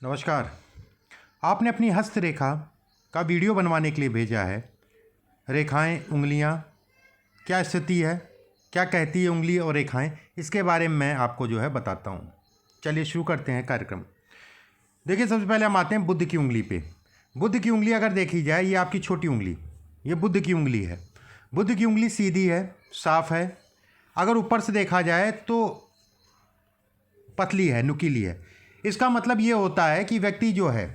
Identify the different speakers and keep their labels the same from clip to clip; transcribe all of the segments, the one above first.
Speaker 1: नमस्कार। आपने अपनी हस्तरेखा का वीडियो बनवाने के लिए भेजा है। रेखाएं, उंगलियां, क्या स्थिति है, क्या कहती है उंगली और रेखाएं, इसके बारे में मैं आपको बताता हूं। चलिए शुरू करते हैं कार्यक्रम। देखिए, सबसे पहले हम आते हैं बुद्ध की उंगली पे। बुद्ध की उंगली अगर देखी जाए, ये आपकी छोटी उंगली, ये बुद्ध की उंगली है। बुद्ध की उंगली सीधी है, साफ है। अगर ऊपर से देखा जाए तो पतली है, नुकीली है। इसका मतलब ये होता है कि व्यक्ति जो है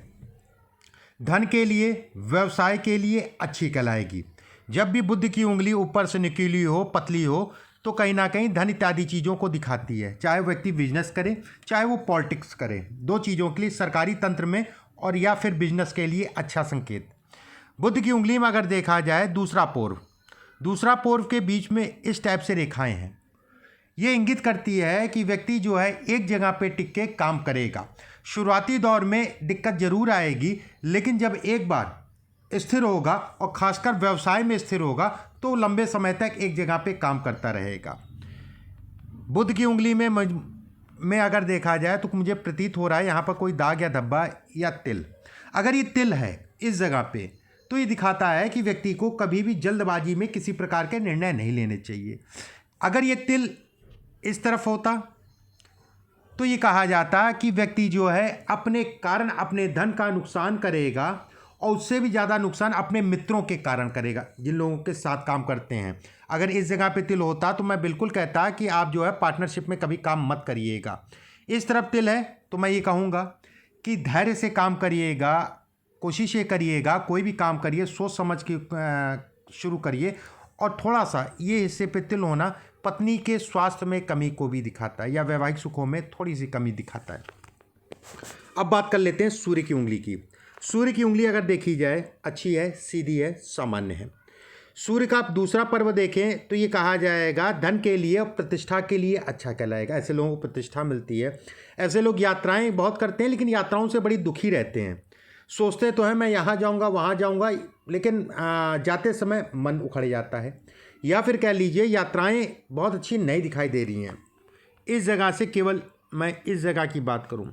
Speaker 1: धन के लिए, व्यवसाय के लिए अच्छी कहलाएगी। जब भी बुद्ध की उंगली ऊपर से नुकीली हो, पतली हो, तो कहीं ना कहीं धन इत्यादि चीज़ों को दिखाती है। चाहे व्यक्ति बिजनेस करे, चाहे वो पॉलिटिक्स करे, दो चीज़ों के लिए, सरकारी तंत्र में और या फिर बिजनेस के लिए अच्छा संकेत। बुद्ध की उंगली में अगर देखा जाए दूसरा पोर्व के बीच में इस टाइप से रेखाएं हैं। ये इंगित करती है कि व्यक्ति जो है एक जगह पे टिक के काम करेगा। शुरुआती दौर में दिक्कत जरूर आएगी, लेकिन जब एक बार स्थिर होगा और खासकर व्यवसाय में स्थिर होगा तो लंबे समय तक एक जगह पे काम करता रहेगा। बुद्ध की उंगली में अगर देखा जाए तो मुझे प्रतीत हो रहा है यहाँ पर कोई दाग या धब्बा या तिल। अगर ये तिल है इस जगह पे, तो ये दिखाता है कि व्यक्ति को कभी भी जल्दबाजी में किसी प्रकार के निर्णय नहीं लेने चाहिए। अगर ये तिल इस तरफ होता तो ये कहा जाता कि व्यक्ति जो है अपने कारण अपने धन का नुकसान करेगा, और उससे भी ज़्यादा नुकसान अपने मित्रों के कारण करेगा, जिन लोगों के साथ काम करते हैं। अगर इस जगह पे तिल होता तो मैं बिल्कुल कहता कि आप जो है पार्टनरशिप में कभी काम मत करिएगा। इस तरफ तिल है तो मैं ये कहूँगा कि धैर्य से काम करिएगा, कोशिश ये करिएगा, कोई भी काम करिए सोच समझ के शुरू करिए। और थोड़ा सा ये हिस्से पे तिल होना पत्नी के स्वास्थ्य में कमी को भी दिखाता है, या वैवाहिक सुखों में थोड़ी सी कमी दिखाता है। अब बात कर लेते हैं सूर्य की उंगली की। सूर्य की उंगली अगर देखी जाए, अच्छी है, सीधी है, सामान्य है। सूर्य का आप दूसरा पर्व देखें तो ये कहा जाएगा धन के लिए और प्रतिष्ठा के लिए अच्छा कहलाएगा। ऐसे लोगों को प्रतिष्ठा मिलती है। ऐसे लोग यात्राएं बहुत करते हैं, लेकिन यात्राओं से बड़ी दुखी रहते हैं। सोचते तो है मैं यहाँ जाऊँगा, वहाँ जाऊँगा, लेकिन जाते समय मन उखड़ जाता है। या फिर कह लीजिए यात्राएं बहुत अच्छी नहीं दिखाई दे रही हैं। इस जगह से केवल मैं इस जगह की बात करूं,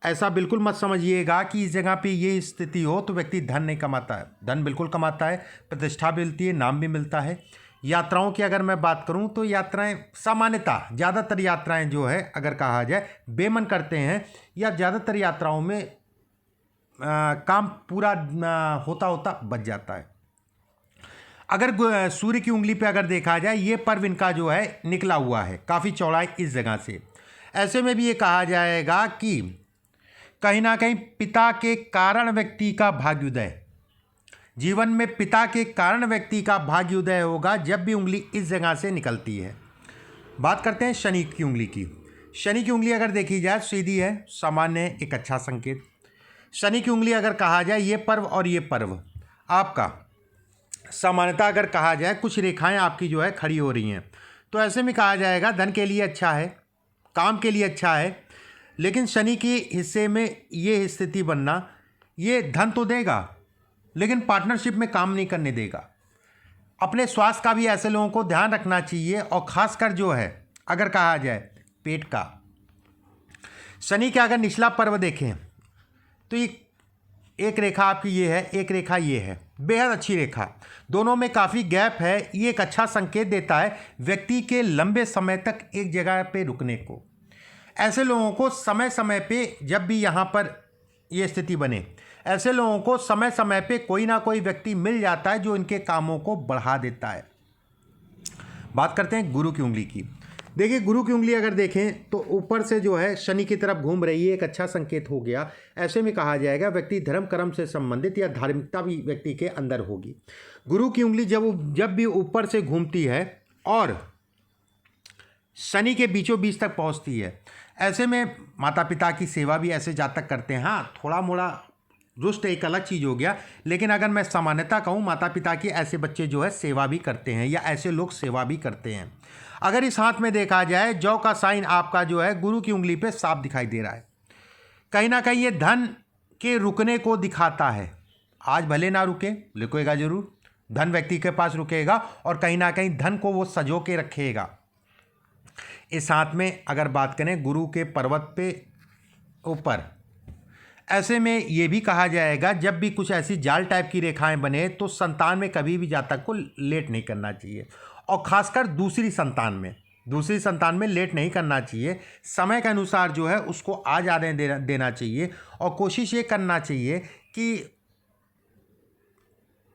Speaker 1: ऐसा बिल्कुल मत समझिएगा कि इस जगह पे ये स्थिति हो तो व्यक्ति धन नहीं कमाता है। धन बिल्कुल कमाता है, प्रतिष्ठा मिलती है, नाम भी मिलता है। यात्राओं की अगर मैं बात करूं तो यात्राएं सामान्यतः, ज़्यादातर यात्राएं जो है अगर कहा जाए बेमन करते हैं, या ज़्यादातर यात्राओं में काम पूरा होता होता बच जाता है। अगर सूर्य की उंगली पे अगर देखा जाए, ये पर्व इनका जो है निकला हुआ है, काफ़ी चौड़ाई इस जगह से। ऐसे में भी ये कहा जाएगा कि कहीं ना कहीं पिता के कारण व्यक्ति का भाग्योदय, जीवन में पिता के कारण व्यक्ति का भाग्योदय होगा जब भी उंगली इस जगह से निकलती है। बात करते हैं शनि की उंगली की। शनि की उंगली अगर देखी जाए सीधी है, सामान्य, एक अच्छा संकेत। शनि की उंगली अगर कहा जाए, ये पर्व और ये पर्व आपका सामान्यतः अगर कहा जाए कुछ रेखाएं आपकी जो है खड़ी हो रही हैं, तो ऐसे में कहा जाएगा धन के लिए अच्छा है, काम के लिए अच्छा है। लेकिन शनि के हिस्से में ये स्थिति बनना, ये धन तो देगा लेकिन पार्टनरशिप में काम नहीं करने देगा। अपने स्वास्थ्य का भी ऐसे लोगों को ध्यान रखना चाहिए, और ख़ासकर जो है अगर कहा जाए पेट का। शनि का अगर निचला पर्व देखें तो ये एक रेखा आपकी ये है, एक रेखा ये है, बेहद अच्छी रेखा, दोनों में काफ़ी गैप है। ये एक अच्छा संकेत देता है व्यक्ति के लंबे समय तक एक जगह पे रुकने को। ऐसे लोगों को समय समय पे, जब भी यहाँ पर ये स्थिति बने, ऐसे लोगों को समय समय पे कोई ना कोई व्यक्ति मिल जाता है जो इनके कामों को बढ़ा देता है। बात करते हैं गुरु की उंगली की। देखिए, गुरु की उंगली अगर देखें तो ऊपर से जो है शनि की तरफ घूम रही है, एक अच्छा संकेत हो गया। ऐसे में कहा जाएगा व्यक्ति धर्म कर्म से संबंधित या धार्मिकता भी व्यक्ति के अंदर होगी। गुरु की उंगली जब भी ऊपर से घूमती है और शनि के बीचों बीच तक पहुंचती है, ऐसे में माता पिता की सेवा भी ऐसे जातक करते हैं। हाँ, थोड़ा मोड़ा रुष्ट एक अलग चीज़ हो गया, लेकिन अगर मैं सामान्यता कहूँ, माता पिता की ऐसे बच्चे जो है सेवा भी करते हैं, या ऐसे लोग सेवा भी करते हैं। अगर इस हाथ में देखा जाए, जौ का साइन आपका जो है गुरु की उंगली पे साफ दिखाई दे रहा है। कहीं ना कहीं ये धन के रुकने को दिखाता है। आज भले ना रुके, रुकेगा जरूर, धन व्यक्ति के पास रुकेगा, और कहीं ना कहीं धन को वो सजो के रखेगा। इस हाथ में अगर बात करें गुरु के पर्वत पे ऊपर, ऐसे में ये भी कहा जाएगा जब भी कुछ ऐसी जाल टाइप की रेखाएं बने तो संतान में कभी भी जातक को लेट नहीं करना चाहिए, और ख़ासकर दूसरी संतान में लेट नहीं करना चाहिए। समय के अनुसार जो है उसको आ जाने देना चाहिए, और कोशिश ये करना चाहिए कि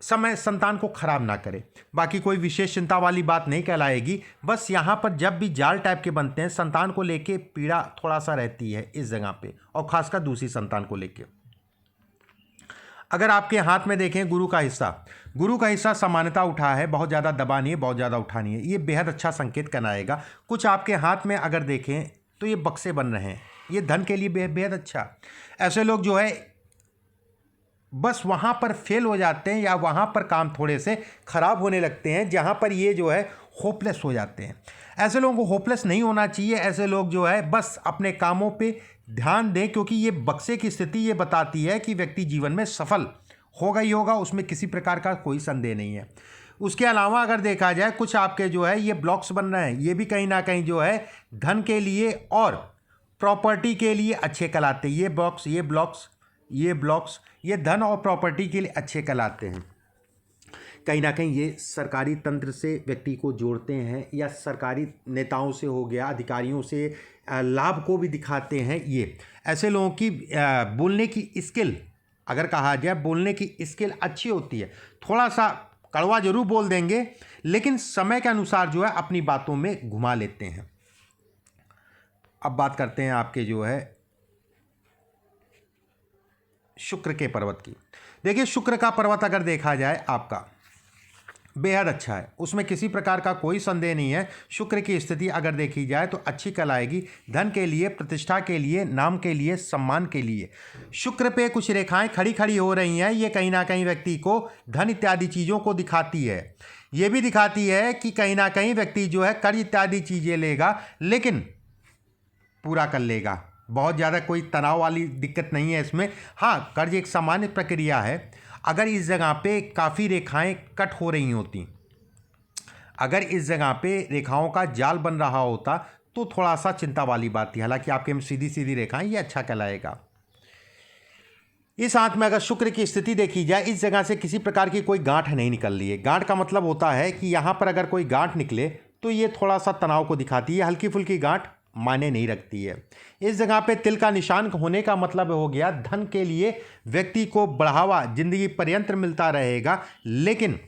Speaker 1: समय संतान को खराब ना करे। बाकी कोई विशेष चिंता वाली बात नहीं कहलाएगी। बस यहाँ पर जब भी जाल टाइप के बनते हैं संतान को लेके पीड़ा थोड़ा सा रहती है इस जगह पे, और ख़ासकर दूसरी संतान को लेके। अगर आपके हाथ में देखें गुरु का हिस्सा सामान्यता उठा है, बहुत ज़्यादा दबा नहीं है, बहुत ज़्यादा उठा नहीं है, ये बेहद अच्छा संकेत कराएगा। कुछ आपके हाथ में अगर देखें तो ये बक्से बन रहे हैं, ये धन के लिए बेहद अच्छा। ऐसे लोग जो है बस वहाँ पर फेल हो जाते हैं, या वहाँ पर काम थोड़े से ख़राब होने लगते हैं जहाँ पर ये जो है होपलेस हो जाते हैं। ऐसे लोगों को होपलेस नहीं होना चाहिए। ऐसे लोग जो है बस अपने कामों पे ध्यान दें, क्योंकि ये बक्से की स्थिति ये बताती है कि व्यक्ति जीवन में सफल होगा ही होगा, उसमें किसी प्रकार का कोई संदेह नहीं है। उसके अलावा अगर देखा जाए कुछ आपके जो है ये ब्लॉक्स बन रहे हैं, ये भी कहीं ना कहीं जो है धन के लिए और प्रॉपर्टी के लिए अच्छे कहलाते हैं। ये ब्लॉक्स ये धन और प्रॉपर्टी के लिए अच्छे कहलाते हैं। कहीं ना कहीं ये सरकारी तंत्र से व्यक्ति को जोड़ते हैं, या सरकारी नेताओं से हो गया, अधिकारियों से लाभ को भी दिखाते हैं। ये ऐसे लोगों की बोलने की स्किल, अगर कहा जाए बोलने की स्किल अच्छी होती है। थोड़ा सा कड़वा जरूर बोल देंगे, लेकिन समय के अनुसार जो है अपनी बातों में घुमा लेते हैं। अब बात करते हैं आपके जो है शुक्र के पर्वत की। देखिए शुक्र का पर्वत अगर देखा जाए आपका बेहद अच्छा है, उसमें किसी प्रकार का कोई संदेह नहीं है। शुक्र की स्थिति अगर देखी जाए तो अच्छी कहलाएगी, धन के लिए, प्रतिष्ठा के लिए, नाम के लिए, सम्मान के लिए। शुक्र पे कुछ रेखाएं खड़ी हो रही हैं, ये कहीं ना कहीं व्यक्ति को धन इत्यादि चीज़ों को दिखाती है। ये भी दिखाती है कि कहीं ना कहीं व्यक्ति जो है कर्ज इत्यादि चीज़ें लेगा, लेकिन पूरा कर लेगा। बहुत ज़्यादा कोई तनाव वाली दिक्कत नहीं है इसमें। हाँ, कर्ज एक सामान्य प्रक्रिया है। अगर इस जगह पे काफ़ी रेखाएं कट हो रही होती, अगर इस जगह पे रेखाओं का जाल बन रहा होता तो थोड़ा सा चिंता वाली बात थी। हालांकि आपके में सीधी सीधी रेखाएं, ये अच्छा कहलाएगा। इस हाथ में अगर शुक्र की स्थिति देखी जाए, इस जगह से किसी प्रकार की कोई गांठ नहीं निकल रही है। गांठ का मतलब होता है कि यहाँ पर अगर कोई गांठ निकले तो ये थोड़ा सा तनाव को दिखाती है, हल्की फुल्की गांठ मायने नहीं रखती है। इस जगह पे तिल का निशान होने का मतलब हो गया धन के लिए व्यक्ति को बढ़ावा जिंदगी पर्यंत मिलता रहेगा, लेकिन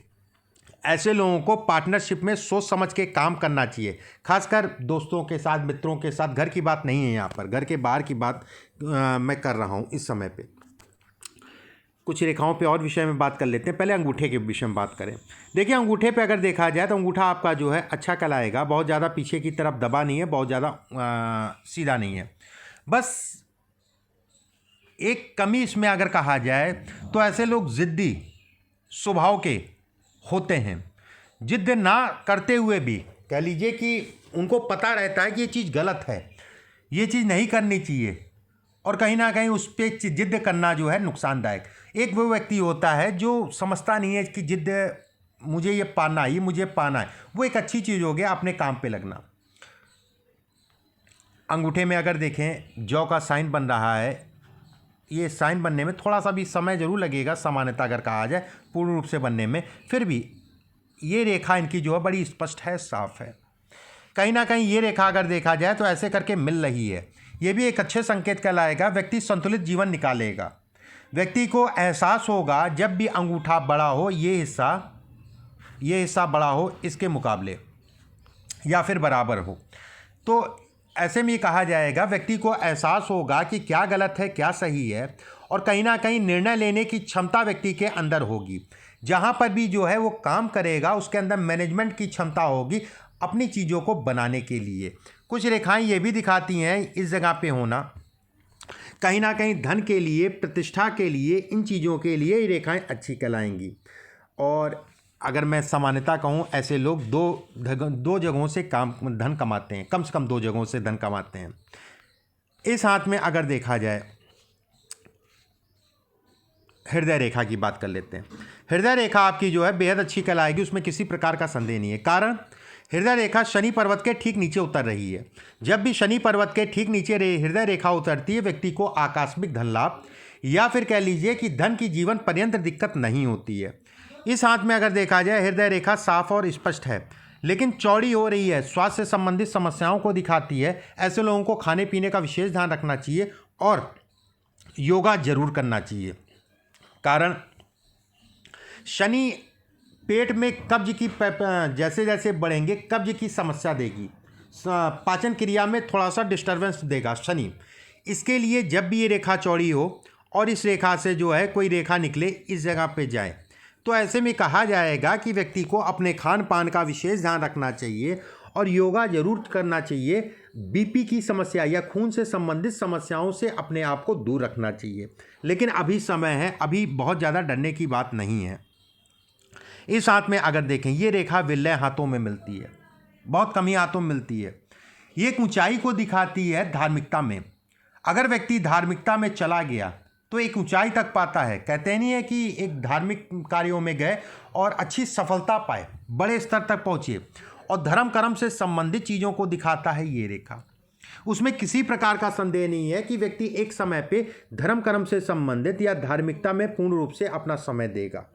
Speaker 1: ऐसे लोगों को पार्टनरशिप में सोच समझ के काम करना चाहिए, खासकर दोस्तों के साथ, मित्रों के साथ। घर की बात नहीं है यहाँ पर, घर के बाहर की बात मैं कर रहा हूँ इस समय पे। कुछ रेखाओं पे और विषय में बात कर लेते हैं। पहले अंगूठे के विषय में बात करें। देखिए अंगूठे पे अगर देखा जाए तो अंगूठा आपका जो है अच्छा कहलाएगा, बहुत ज़्यादा पीछे की तरफ दबा नहीं है, बहुत ज़्यादा सीधा नहीं है। बस एक कमी इसमें अगर कहा जाए तो ऐसे लोग ज़िद्दी स्वभाव के होते हैं। जिद्द ना करते हुए भी कह लीजिए कि उनको पता रहता है कि ये चीज़ गलत है, ये चीज़ नहीं करनी चाहिए, और कहीं ना कहीं उस पर जिद्द करना जो है नुकसानदायक। एक वो व्यक्ति होता है जो समझता नहीं है कि जिद्द मुझे ये पाना है, ये मुझे पाना है। वो एक अच्छी चीज़ हो गया अपने काम पे लगना। अंगूठे में अगर देखें जौ का साइन बन रहा है, ये साइन बनने में थोड़ा सा भी समय जरूर लगेगा, सामान्यता अगर कहा जाए पूर्ण रूप से बनने में, फिर भी ये रेखा इनकी जो है बड़ी स्पष्ट है, साफ है। कहीं ना कहीं ये रेखा अगर देखा जाए तो ऐसे करके मिल रही है, ये भी एक अच्छे संकेत कहलाएगा। व्यक्ति संतुलित जीवन निकालेगा। व्यक्ति को एहसास होगा जब भी अंगूठा बड़ा हो, ये हिस्सा बड़ा हो इसके मुकाबले, या फिर बराबर हो, तो ऐसे में ये कहा जाएगा व्यक्ति को एहसास होगा कि क्या गलत है क्या सही है, और कहीं ना कहीं निर्णय लेने की क्षमता व्यक्ति के अंदर होगी। जहाँ पर भी जो है वो काम करेगा उसके अंदर मैनेजमेंट की क्षमता होगी अपनी चीज़ों को बनाने के लिए। कुछ रेखाएं ये भी दिखाती हैं इस जगह पे होना, कहीं ना कहीं धन के लिए, प्रतिष्ठा के लिए, इन चीज़ों के लिए ये रेखाएं अच्छी कहलाएंगी। और अगर मैं सामान्यता कहूँ, ऐसे लोग दो जगहों से धन कमाते हैं, कम से कम 2 जगहों से धन कमाते हैं। इस हाथ में अगर देखा जाए हृदय रेखा की बात कर लेते हैं। हृदय रेखा आपकी जो है बेहद अच्छी कहलाएगी, उसमें किसी प्रकार का संदेह नहीं है। कारण हृदय रेखा शनि पर्वत के ठीक नीचे उतर रही है। जब भी शनि पर्वत के ठीक नीचे हृदय रेखा उतरती है, व्यक्ति को आकस्मिक धन लाभ या फिर कह लीजिए कि धन की जीवन पर्यंत दिक्कत नहीं होती है। इस हाथ में अगर देखा जाए हृदय रेखा साफ और स्पष्ट है लेकिन चौड़ी हो रही है, स्वास्थ्य से संबंधित समस्याओं को दिखाती है। ऐसे लोगों को खाने पीने का विशेष ध्यान रखना चाहिए और योगा जरूर करना चाहिए। कारण शनि पेट में कब्ज की जैसे जैसे बढ़ेंगे कब्ज की समस्या देगी, पाचन क्रिया में थोड़ा सा डिस्टर्बेंस देगा शनि। इसके लिए जब भी ये रेखा चौड़ी हो और इस रेखा से जो है कोई रेखा निकले इस जगह पे जाए तो ऐसे में कहा जाएगा कि व्यक्ति को अपने खान पान का विशेष ध्यान रखना चाहिए और योगा जरूर करना चाहिए। बीपी की समस्या या खून से संबंधित समस्याओं से अपने आप को दूर रखना चाहिए। लेकिन अभी समय है, अभी बहुत ज़्यादा डरने की बात नहीं है। इस हाथ में अगर देखें ये रेखा विरले हाथों में मिलती है, बहुत कम ही हाथों में मिलती है। ये एक ऊंचाई को दिखाती है धार्मिकता में। अगर व्यक्ति धार्मिकता में चला गया तो एक ऊंचाई तक पाता है। कहते नहीं है कि एक धार्मिक कार्यों में गए और अच्छी सफलता पाए, बड़े स्तर तक पहुँचे, और धर्म कर्म से संबंधित चीज़ों को दिखाता है ये रेखा। उसमें किसी प्रकार का संदेह नहीं है कि व्यक्ति एक समय पे धर्म कर्म से संबंधित या धार्मिकता में पूर्ण रूप से अपना समय देगा।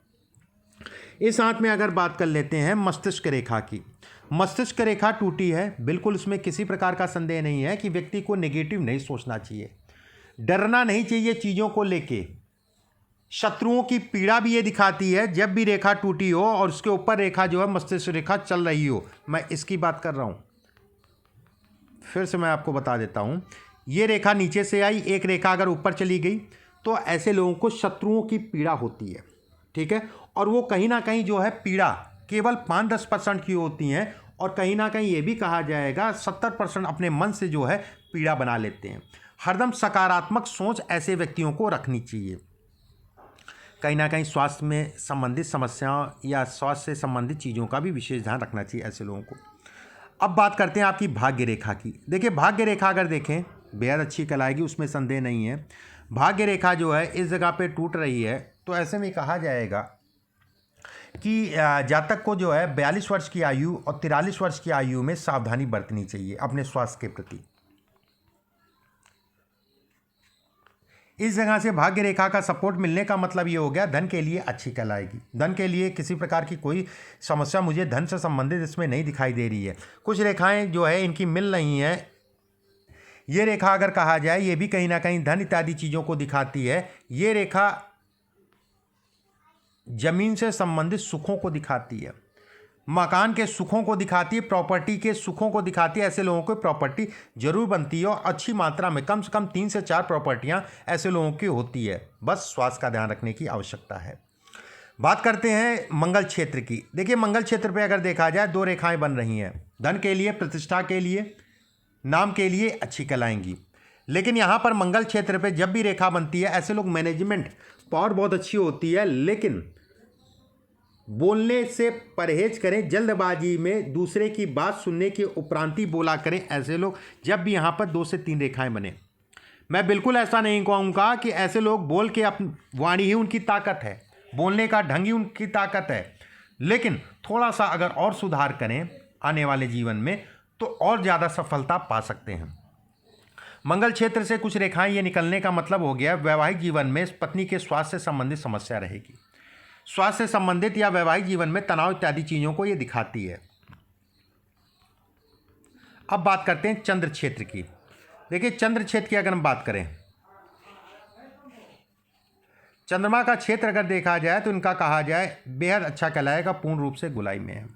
Speaker 1: इस हाथ में अगर बात कर लेते हैं मस्तिष्क रेखा की, मस्तिष्क रेखा टूटी है, बिल्कुल इसमें किसी प्रकार का संदेह नहीं है कि व्यक्ति को नेगेटिव नहीं सोचना चाहिए, डरना नहीं चाहिए चीज़ों को लेके। शत्रुओं की पीड़ा भी ये दिखाती है जब भी रेखा टूटी हो और उसके ऊपर रेखा जो है मस्तिष्क रेखा चल रही हो। मैं इसकी बात कर रहा हूँ, फिर से मैं आपको बता देता हूँ। ये रेखा नीचे से आई, एक रेखा अगर ऊपर चली गई तो ऐसे लोगों को शत्रुओं की पीड़ा होती है, ठीक है। और वो कहीं ना कहीं जो है पीड़ा केवल 5-10% की होती हैं और कहीं ना कहीं ये भी कहा जाएगा 70% अपने मन से जो है पीड़ा बना लेते हैं। हरदम सकारात्मक सोच ऐसे व्यक्तियों को रखनी चाहिए। कहीं ना कहीं स्वास्थ्य में संबंधित समस्याओं या स्वास्थ्य से संबंधित चीज़ों का भी विशेष ध्यान रखना चाहिए ऐसे लोगों को। अब बात करते हैं आपकी भाग्य रेखा की। देखिए भाग्य रेखा अगर देखें बेहद अच्छी कहलाएगी, उसमें संदेह नहीं है। भाग्य रेखा जो है इस जगह पे टूट रही है तो ऐसे में कहा जाएगा कि जातक को जो है 42 वर्ष की आयु और 43 वर्ष की आयु में सावधानी बरतनी चाहिए अपने स्वास्थ्य के प्रति। इस जगह से भाग्य रेखा का सपोर्ट मिलने का मतलब ये हो गया धन के लिए अच्छी कहलाएगी। धन के लिए किसी प्रकार की कोई समस्या मुझे धन से संबंधित इसमें नहीं दिखाई दे रही है। कुछ रेखाएं जो है इनकी मिल रही हैं। ये रेखा अगर कहा जाए ये भी कहीं ना कहीं धन इत्यादि चीज़ों को दिखाती है। ये रेखा जमीन से संबंधित सुखों को दिखाती है, मकान के सुखों को दिखाती है, प्रॉपर्टी के सुखों को दिखाती है। ऐसे लोगों को प्रॉपर्टी जरूर बनती है और अच्छी मात्रा में, कम से कम 3 से 4 प्रॉपर्टियां ऐसे लोगों की होती है। बस स्वास्थ्य का ध्यान रखने की आवश्यकता है। बात करते हैं मंगल क्षेत्र की। देखिए मंगल क्षेत्र पे अगर देखा जाए 2 रेखाएं बन रही हैं। धन के लिए, प्रतिष्ठा के लिए, नाम के लिए अच्छी कहलाएंगी। लेकिन यहाँ पर मंगल क्षेत्र पे जब भी रेखा बनती है ऐसे लोग मैनेजमेंट पावर बहुत अच्छी होती है, लेकिन बोलने से परहेज करें, जल्दबाजी में दूसरे की बात सुनने के उपरांत ही बोला करें ऐसे लोग। जब भी यहाँ पर 2 से 3 रेखाएं बने, मैं बिल्कुल ऐसा नहीं कहूँगा कि ऐसे लोग बोल के वाणी ही उनकी ताकत है, बोलने का ढंग ही उनकी ताकत है, लेकिन थोड़ा सा अगर और सुधार करें आने वाले जीवन में तो और ज़्यादा सफलता पा सकते हैं। मंगल क्षेत्र से कुछ रेखाएं ये निकलने का मतलब हो गया वैवाहिक जीवन में पत्नी के स्वास्थ्य से संबंधित समस्या रहेगी। स्वास्थ्य से संबंधित या वैवाहिक जीवन में तनाव इत्यादि चीज़ों को ये दिखाती है। अब बात करते हैं चंद्र क्षेत्र की। देखिए चंद्र क्षेत्र की अगर हम बात करें, चंद्रमा का क्षेत्र अगर देखा जाए तो इनका कहा जाए बेहद अच्छा कहलाएगा, पूर्ण रूप से गुलाई में है।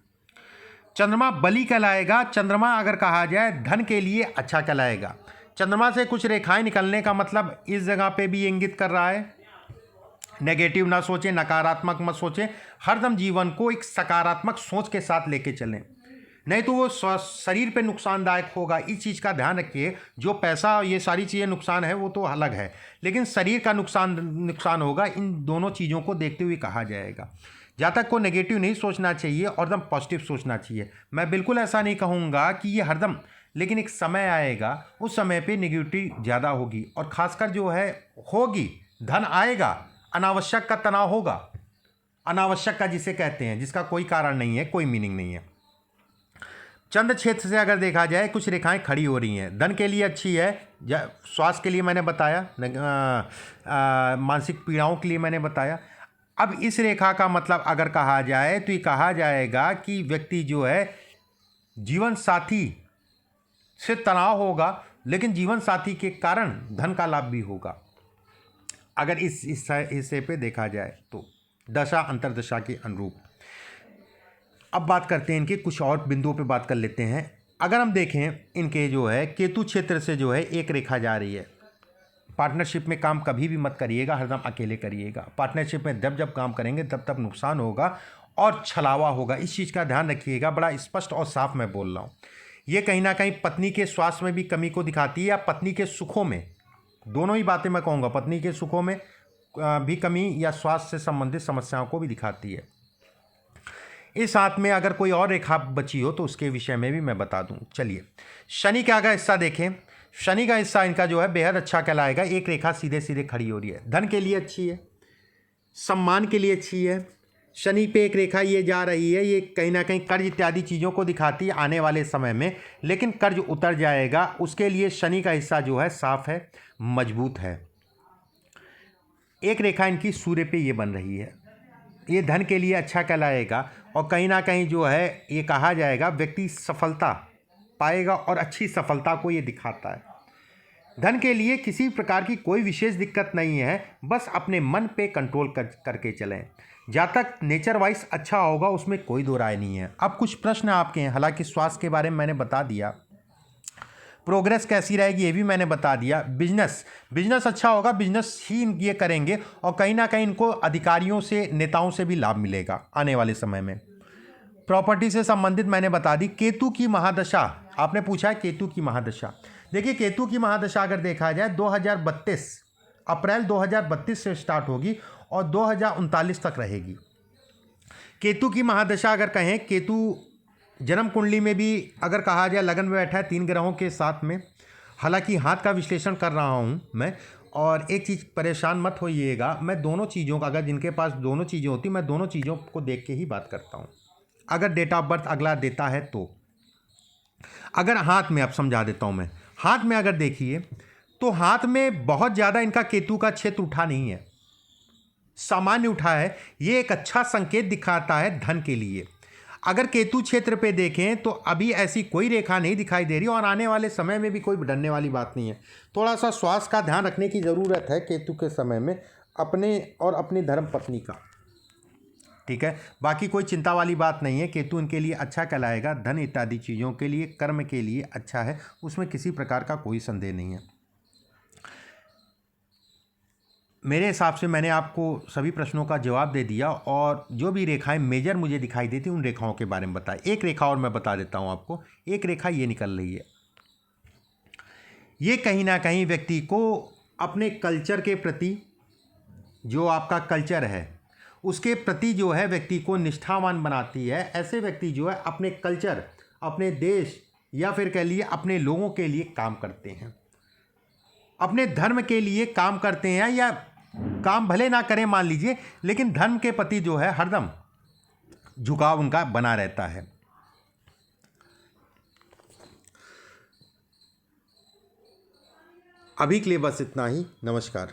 Speaker 1: चंद्रमा बली कहलाएगा। चंद्रमा अगर कहा जाए धन के लिए अच्छा कहलाएगा। चंद्रमा से कुछ रेखाएं निकलने का मतलब इस जगह पे भी इंगित कर रहा है नेगेटिव ना सोचें, नकारात्मक मत सोचें, हरदम जीवन को एक सकारात्मक सोच के साथ लेके चलें, नहीं तो वो शरीर पे नुकसानदायक होगा। इस चीज़ का ध्यान रखिए। जो पैसा ये सारी चीज़ें नुकसान है वो तो अलग है, लेकिन शरीर का नुकसान होगा। इन दोनों चीज़ों को देखते हुए कहा जाएगा जातक को नेगेटिव नहीं सोचना चाहिए और एकदम पॉजिटिव सोचना चाहिए। मैं बिल्कुल ऐसा नहीं कहूँगा कि ये हरदम, लेकिन एक समय आएगा उस समय पे नेगेटिविटी ज़्यादा होगी और ख़ासकर जो है होगी, धन आएगा, अनावश्यक का तनाव होगा, अनावश्यक का जिसे कहते हैं, जिसका कोई कारण नहीं है, कोई मीनिंग नहीं है। चंद्र क्षेत्र से अगर देखा जाए कुछ रेखाएं खड़ी हो रही हैं, धन के लिए अच्छी है, स्वास्थ्य के लिए मैंने बताया, मानसिक पीड़ाओं के लिए मैंने बताया। अब इस रेखा का मतलब अगर कहा जाए तो ये कहा जाएगा कि व्यक्ति जो है जीवन साथी से तनाव होगा, लेकिन जीवन साथी के कारण धन का लाभ भी होगा, अगर इस हिस्से पे देखा जाए तो दशा अंतरदशा के अनुरूप। अब बात करते हैं इनके कुछ और बिंदुओं पे बात कर लेते हैं। अगर हम देखें इनके जो है केतु क्षेत्र से जो है एक रेखा जा रही है। पार्टनरशिप में काम कभी भी मत करिएगा, हरदम अकेले करिएगा। पार्टनरशिप में जब जब काम करेंगे तब तब नुकसान होगा और छलावा होगा, इस चीज़ का ध्यान रखिएगा। बड़ा स्पष्ट और साफ मैं बोल रहा हूँ। ये कहीं ना कहीं पत्नी के स्वास्थ्य में भी कमी को दिखाती है, या पत्नी के सुखों में, दोनों ही बातें मैं कहूँगा, पत्नी के सुखों में भी कमी या स्वास्थ्य से संबंधित समस्याओं को भी दिखाती है। इस हाथ में अगर कोई और रेखा बची हो तो उसके विषय में भी मैं बता दूं। चलिए शनि का अगर हिस्सा देखें, शनि का हिस्सा इनका जो है बेहद अच्छा कहलाएगा। एक रेखा सीधे सीधे खड़ी हो रही है, धन के लिए अच्छी है, सम्मान के लिए अच्छी है। शनि पे एक रेखा ये जा रही है, ये कहीं ना कहीं कर्ज इत्यादि चीज़ों को दिखाती है आने वाले समय में, लेकिन कर्ज उतर जाएगा। उसके लिए शनि का हिस्सा जो है साफ है, मजबूत है। एक रेखा इनकी सूर्य पे ये बन रही है, ये धन के लिए अच्छा कहलाएगा और कहीं ना कहीं जो है ये कहा जाएगा व्यक्ति सफलता पाएगा और अच्छी सफलता को ये दिखाता है। धन के लिए किसी प्रकार की कोई विशेष दिक्कत नहीं है, बस अपने मन पे कंट्रोल करके चलें। जहाँ तक नेचर वाइज अच्छा होगा उसमें कोई दो राय नहीं है। अब कुछ प्रश्न आपके हैं, हालांकि स्वास्थ्य के बारे में मैंने बता दिया, प्रोग्रेस कैसी रहेगी ये भी मैंने बता दिया। बिजनेस अच्छा होगा, बिजनेस ही ये करेंगे और कहीं ना कहीं इनको अधिकारियों से, नेताओं से भी लाभ मिलेगा आने वाले समय में। प्रॉपर्टी से संबंधित मैंने बता दी। केतु की महादशा, आपने पूछा है केतु की महादशा। देखिए केतु की महादशा अगर देखा जाए 2032 अप्रैल 2032 से स्टार्ट होगी और 2039 तक रहेगी। केतु की महादशा अगर कहें, केतु जन्म कुंडली में भी अगर कहा जाए लगन में बैठा है 3 ग्रहों के साथ में। हालांकि हाथ का विश्लेषण कर रहा हूं मैं, और एक चीज़ परेशान मत होइएगा, मैं दोनों चीज़ों का, अगर जिनके पास दोनों चीज़ें होती मैं दोनों चीज़ों को देख के ही बात करता हूं। अगर डेट ऑफ बर्थ अगला देता है तो, अगर हाथ में, अब समझा देता हूं मैं, हाथ में अगर देखिए तो हाथ में बहुत ज़्यादा इनका केतु का क्षेत्र उठा नहीं है, सामान्य उठा है। ये एक अच्छा संकेत दिखाता है धन के लिए। अगर केतु क्षेत्र पे देखें तो अभी ऐसी कोई रेखा नहीं दिखाई दे रही और आने वाले समय में भी कोई डरने वाली बात नहीं है। थोड़ा सा स्वास्थ्य का ध्यान रखने की ज़रूरत है केतु के समय में, अपने और अपनी धर्म पत्नी का, ठीक है। बाकी कोई चिंता वाली बात नहीं है। केतु इनके लिए अच्छा कहलाएगा, धन इत्यादि चीज़ों के लिए, कर्म के लिए अच्छा है, उसमें किसी प्रकार का कोई संदेह नहीं है। मेरे हिसाब से मैंने आपको सभी प्रश्नों का जवाब दे दिया और जो भी रेखाएं मेजर मुझे दिखाई देती उन रेखाओं के बारे में बताया। एक रेखा और मैं बता देता हूं आपको। एक रेखा ये निकल रही है, ये कहीं ना कहीं व्यक्ति को अपने कल्चर के प्रति, जो आपका कल्चर है उसके प्रति जो है व्यक्ति को निष्ठावान बनाती है। ऐसे व्यक्ति जो है अपने कल्चर, अपने देश या फिर कह लिए अपने लोगों के लिए काम करते हैं, अपने धर्म के लिए काम करते हैं, या काम भले ना करें मान लीजिए, लेकिन धर्म के प्रति जो है हरदम झुकाव उनका बना रहता है। अभी के लिए बस इतना ही। नमस्कार।